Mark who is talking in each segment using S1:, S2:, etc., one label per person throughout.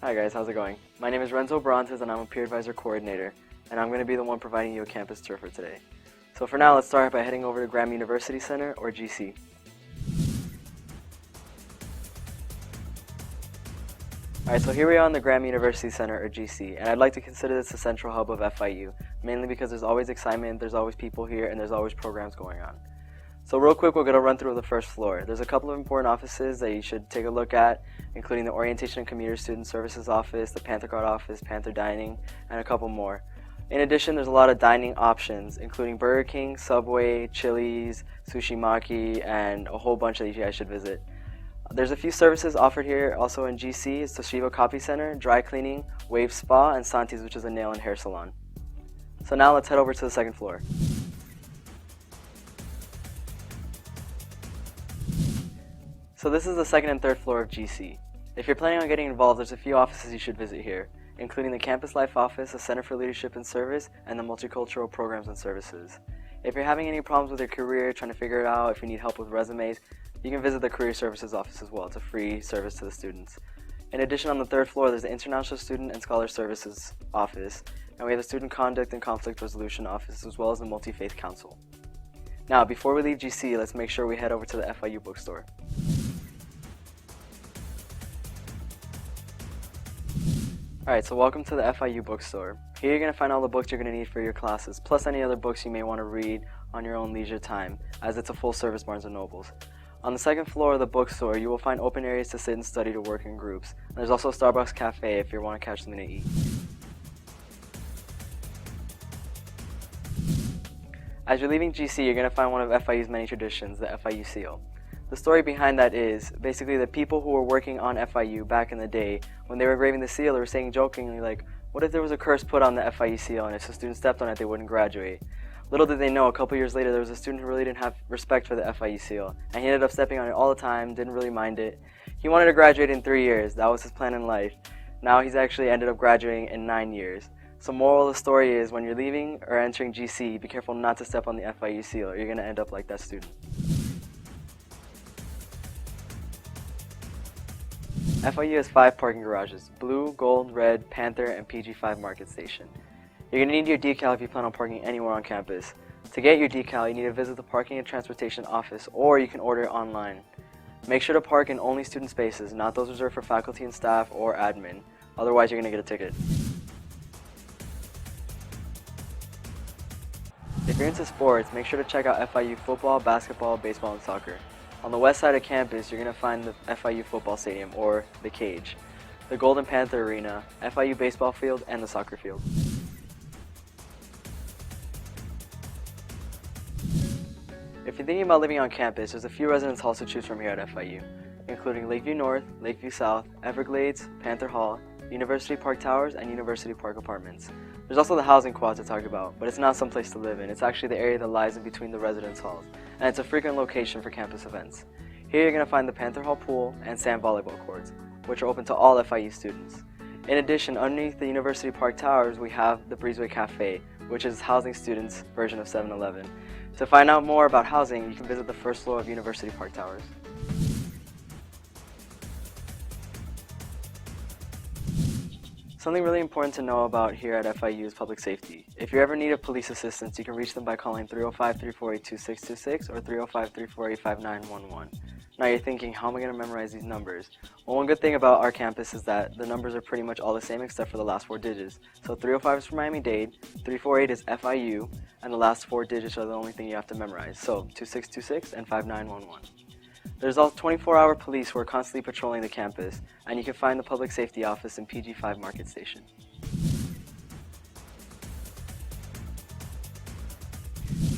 S1: Hi guys, how's it going? My name is Renzo Brontes and I'm a Peer Advisor Coordinator, and I'm going to be the one providing you a campus tour for today. So for now, let's start by heading over to Graham University Center, or GC. Alright, so here we are in the Graham University Center, or GC, and I'd like to consider this the central hub of FIU, mainly because there's always excitement, there's always people here, and there's always programs going on. So real quick, we're going to run through the first floor. There's a couple of important offices that you should take a look at, including the Orientation and Commuter Student Services Office, the Panther Card Office, Panther Dining, and a couple more. In addition, there's a lot of dining options, including Burger King, Subway, Chili's, Sushi Maki, and a whole bunch that you guys should visit. There's a few services offered here also in GC. It's Toshiba Copy Center, Dry Cleaning, Wave Spa, and Santi's, which is a nail and hair salon. So now let's head over to the second floor. So this is the second and third floor of GC. If you're planning on getting involved, there's a few offices you should visit here, including the Campus Life Office, the Center for Leadership and Service, and the Multicultural Programs and Services. If you're having any problems with your career, trying to figure it out, if you need help with resumes, you can visit the Career Services Office as well. It's a free service to the students. In addition, on the third floor, there's the International Student and Scholar Services Office, and we have the Student Conduct and Conflict Resolution Office, as well as the Multi-Faith Council. Now, before we leave GC, let's make sure we head over to the FIU bookstore. Alright, so welcome to the FIU bookstore. Here you're going to find all the books you're going to need for your classes, plus any other books you may want to read on your own leisure time, as it's a full-service Barnes & Nobles. On the second floor of the bookstore, you will find open areas to sit and study to work in groups. And there's also a Starbucks cafe if you want to catch something to eat. As you're leaving GC, you're going to find one of FIU's many traditions, the FIU seal. The story behind that is, basically the people who were working on FIU back in the day, when they were engraving the seal, they were saying jokingly like, what if there was a curse put on the FIU seal and if a student stepped on it, they wouldn't graduate? Little did they know, a couple years later, there was a student who really didn't have respect for the FIU seal, and he ended up stepping on it all the time, didn't really mind it. He wanted to graduate in 3 years, that was his plan in life. Now he's actually ended up graduating in 9 years. So moral of the story is, when you're leaving or entering GC, be careful not to step on the FIU seal, or you're going to end up like that student. FIU has 5 parking garages: Blue, Gold, Red, Panther, and PG5 Market Station. You're going to need your decal if you plan on parking anywhere on campus. To get your decal, you need to visit the Parking and Transportation Office, or you can order it online. Make sure to park in only student spaces, not those reserved for faculty and staff or admin. Otherwise, you're going to get a ticket. If you're into sports, make sure to check out FIU football, basketball, baseball, and soccer. On the west side of campus, you're going to find the FIU football stadium, or the Cage, the Golden Panther Arena, FIU baseball field, and the soccer field. If you're thinking about living on campus, there's a few residence halls to choose from here at FIU, including Lakeview North, Lakeview South, Everglades, Panther Hall, University Park Towers, and University Park Apartments. There's also the housing quad to talk about, but it's not some place to live in. It's actually the area that lies in between the residence halls, and it's a frequent location for campus events. Here you're going to find the Panther Hall pool and sand volleyball courts, which are open to all FIU students. In addition, underneath the University Park Towers, we have the Breezeway Cafe, which is housing students' version of 7-Eleven. To find out more about housing, you can visit the first floor of University Park Towers. Something really important to know about here at FIU is public safety. If you ever need a police assistance, you can reach them by calling 305-348-2626 or 305-348-5911. Now you're thinking, how am I going to memorize these numbers? Well, one good thing about our campus is that the numbers are pretty much all the same except for the last 4 digits. So 305 is for Miami-Dade, 348 is FIU, and the last 4 digits are the only thing you have to memorize. So 2626 and 5911. There's also 24-hour police who are constantly patrolling the campus, and you can find the public safety office in PG5 Market Station.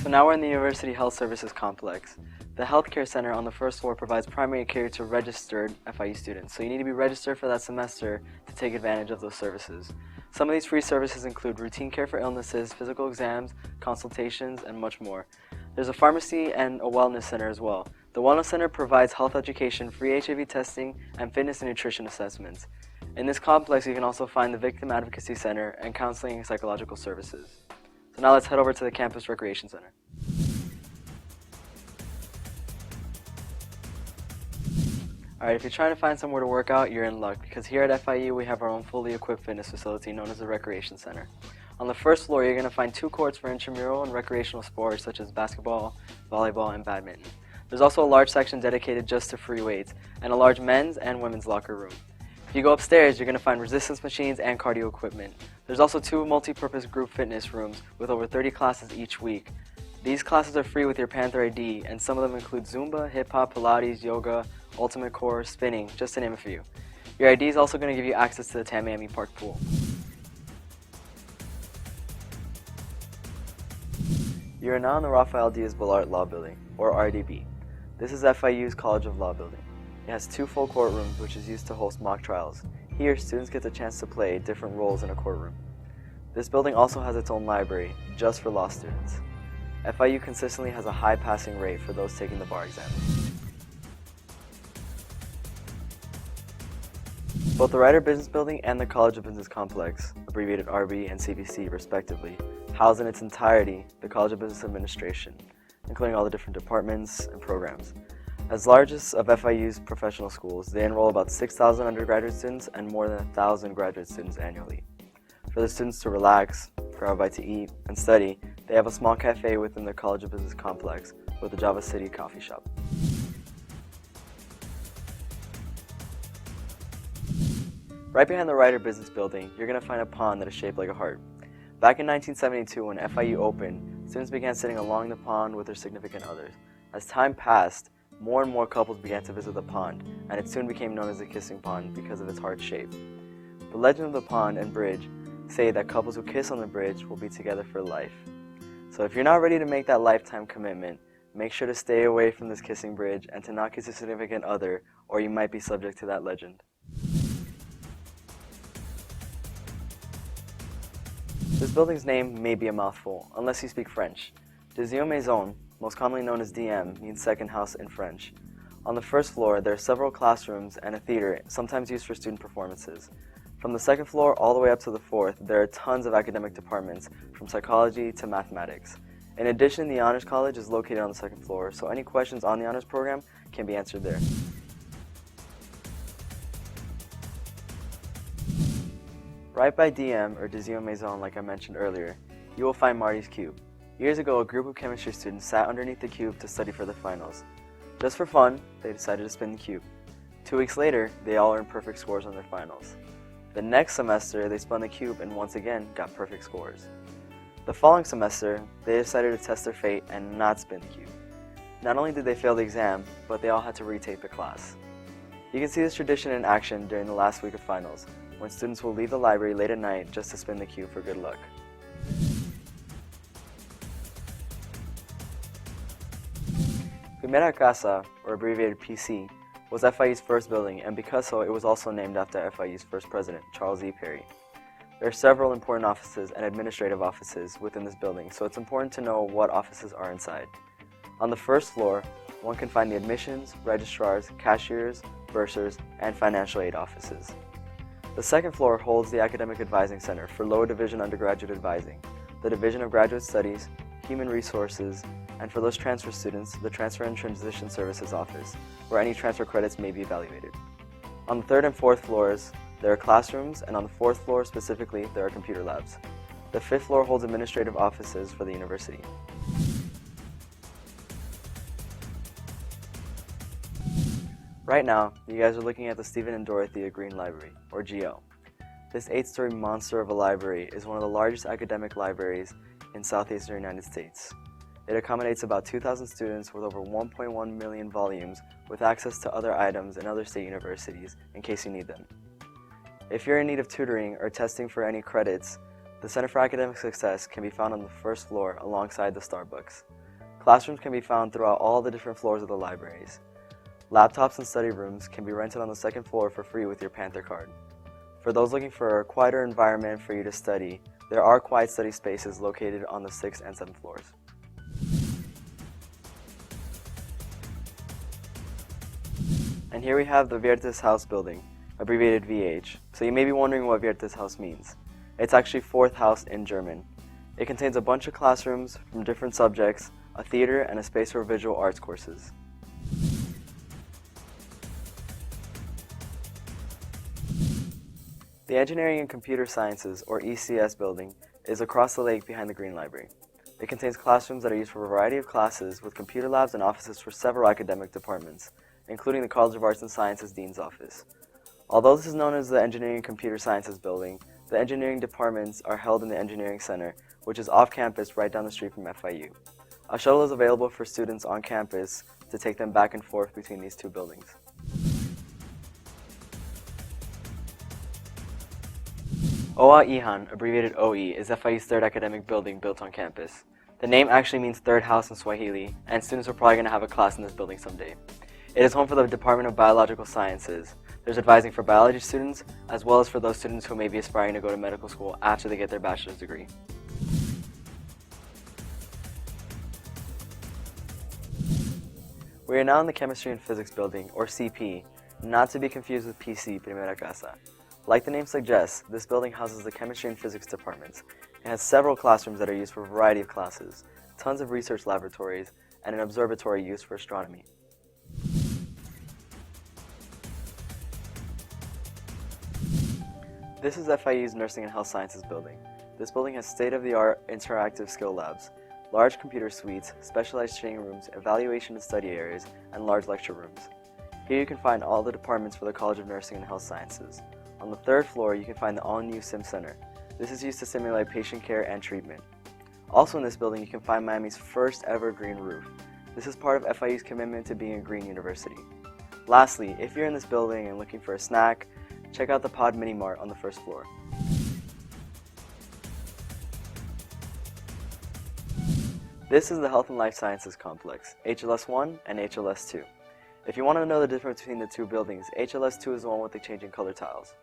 S1: So now we're in the University Health Services Complex. The Healthcare Center on the first floor provides primary care to registered FIU students, so you need to be registered for that semester to take advantage of those services. Some of these free services include routine care for illnesses, physical exams, consultations, and much more. There's a pharmacy and a wellness center as well. The Wellness Center provides health education, free HIV testing, and fitness and nutrition assessments. In this complex, you can also find the Victim Advocacy Center and counseling and psychological services. So now let's head over to the Campus Recreation Center. Alright, if you're trying to find somewhere to work out, you're in luck, because here at FIU we have our own fully equipped fitness facility known as the Recreation Center. On the first floor, you're going to find 2 courts for intramural and recreational sports such as basketball, volleyball, and badminton. There's also a large section dedicated just to free weights, and a large men's and women's locker room. If you go upstairs, you're going to find resistance machines and cardio equipment. There's also 2 multi-purpose group fitness rooms with over 30 classes each week. These classes are free with your Panther ID, and some of them include Zumba, hip-hop, Pilates, yoga, ultimate core, spinning, just to name a few. Your ID is also going to give you access to the Tamiami Park pool. You are now in the Rafael Diaz Balart Law Building, or RDB. This is FIU's College of Law building. It has 2 full courtrooms, which is used to host mock trials. Here, students get the chance to play different roles in a courtroom. This building also has its own library, just for law students. FIU consistently has a high passing rate for those taking the bar exam. Both the Ryder Business Building and the College of Business Complex, abbreviated RB and CBC respectively, house in its entirety the College of Business Administration, including all the different departments and programs. As largest of FIU's professional schools, they enroll about 6,000 undergraduate students and more than 1,000 graduate students annually. For the students to relax, grab a bite to eat, and study, they have a small cafe within the College of Business Complex with a Java City coffee shop. Right behind the Ryder Business Building, you're going to find a pond that is shaped like a heart. Back in 1972, when FIU opened, students began sitting along the pond with their significant others. As time passed, more and more couples began to visit the pond, and it soon became known as the Kissing Pond because of its heart shape. The legend of the pond and bridge say that couples who kiss on the bridge will be together for life. So if you're not ready to make that lifetime commitment, make sure to stay away from this kissing bridge and to not kiss your significant other, or you might be subject to that legend. This building's name may be a mouthful, unless you speak French. Deuxième Maison, most commonly known as DM, means second house in French. On the first floor, there are several classrooms and a theater, sometimes used for student performances. From the second floor all the way up to the 4th, there are tons of academic departments, from psychology to mathematics. In addition, the Honors College is located on the 2nd floor, so any questions on the Honors program can be answered there. Right by DM, or Deuxième Maison, like I mentioned earlier, you will find Marty's Cube. Years ago, a group of chemistry students sat underneath the cube to study for the finals. Just for fun, they decided to spin the cube. 2 weeks later, they all earned perfect scores on their finals. The next semester, they spun the cube and once again got perfect scores. The following semester, they decided to test their fate and not spin the cube. Not only did they fail the exam, but they all had to retake the class. You can see this tradition in action during the last week of finals, when students will leave the library late at night just to spin the cube for good luck. Primera Casa, or abbreviated PC, was FIU's first building, and because so, it was also named after FIU's first president, Charles E. Perry. There are several important offices and administrative offices within this building, so it's important to know what offices are inside. On the first floor, one can find the admissions, registrars, cashiers, bursars, and financial aid offices. The second floor holds the Academic Advising Center for Lower Division Undergraduate Advising, the Division of Graduate Studies, Human Resources, and for those transfer students, the Transfer and Transition Services Office, where any transfer credits may be evaluated. On the 3rd and 4th floors, there are classrooms, and on the 4th floor specifically, there are computer labs. The 5th floor holds administrative offices for the university. Right now, you guys are looking at the Stephen and Dorothea Green Library, or GL. This 8-story monster of a library is one of the largest academic libraries in southeastern United States. It accommodates about 2,000 students with over 1.1 million volumes with access to other items in other state universities in case you need them. If you're in need of tutoring or testing for any credits, the Center for Academic Success can be found on the 1st floor alongside the Starbucks. Classrooms can be found throughout all the different floors of the libraries. Laptops and study rooms can be rented on the 2nd floor for free with your Panther card. For those looking for a quieter environment for you to study, there are quiet study spaces located on the 6th and 7th floors. And here we have the Viertes House building, abbreviated VH. So you may be wondering what Viertes House means. It's actually 4th house in German. It contains a bunch of classrooms from different subjects, a theater, and a space for visual arts courses. The Engineering and Computer Sciences, or ECS building, is across the lake behind the Green Library. It contains classrooms that are used for a variety of classes with computer labs and offices for several academic departments, including the College of Arts and Sciences Dean's Office. Although this is known as the Engineering and Computer Sciences building, the engineering departments are held in the Engineering Center, which is off campus right down the street from FIU. A shuttle is available for students on campus to take them back and forth between these two buildings. OA Ihan, abbreviated OE, is FIU's third academic building built on campus. The name actually means third house in Swahili, and students are probably going to have a class in this building someday. It is home for the Department of Biological Sciences. There's advising for biology students, as well as for those students who may be aspiring to go to medical school after they get their bachelor's degree. We are now in the Chemistry and Physics building, or CP, not to be confused with PC, Primera Casa. Like the name suggests, this building houses the Chemistry and Physics departments. It has several classrooms that are used for a variety of classes, tons of research laboratories, and an observatory used for astronomy. This is FIU's Nursing and Health Sciences building. This building has state-of-the-art interactive skill labs, large computer suites, specialized training rooms, evaluation and study areas, and large lecture rooms. Here you can find all the departments for the College of Nursing and Health Sciences. On the third floor, you can find the all-new Sim Center. This is used to simulate patient care and treatment. Also in this building, you can find Miami's first ever green roof. This is part of FIU's commitment to being a green university. Lastly, if you're in this building and looking for a snack, check out the Pod Mini Mart on the first floor. This is the Health and Life Sciences Complex, HLS-1 and HLS-2. If you want to know the difference between the two buildings, HLS-2 is the one with the changing color tiles.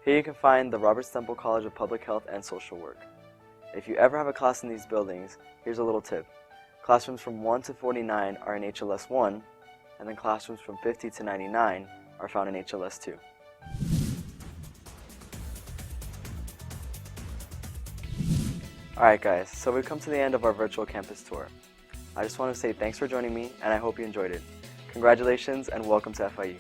S1: Here you can find the Robert Stemple College of Public Health and Social Work. If you ever have a class in these buildings, here's a little tip. Classrooms from 1 to 49 are in HLS-1, and then classrooms from 50 to 99 are found in HLS-2. Alright guys, so we've come to the end of our virtual campus tour. I just want to say thanks for joining me, and I hope you enjoyed it. Congratulations and welcome to FIU.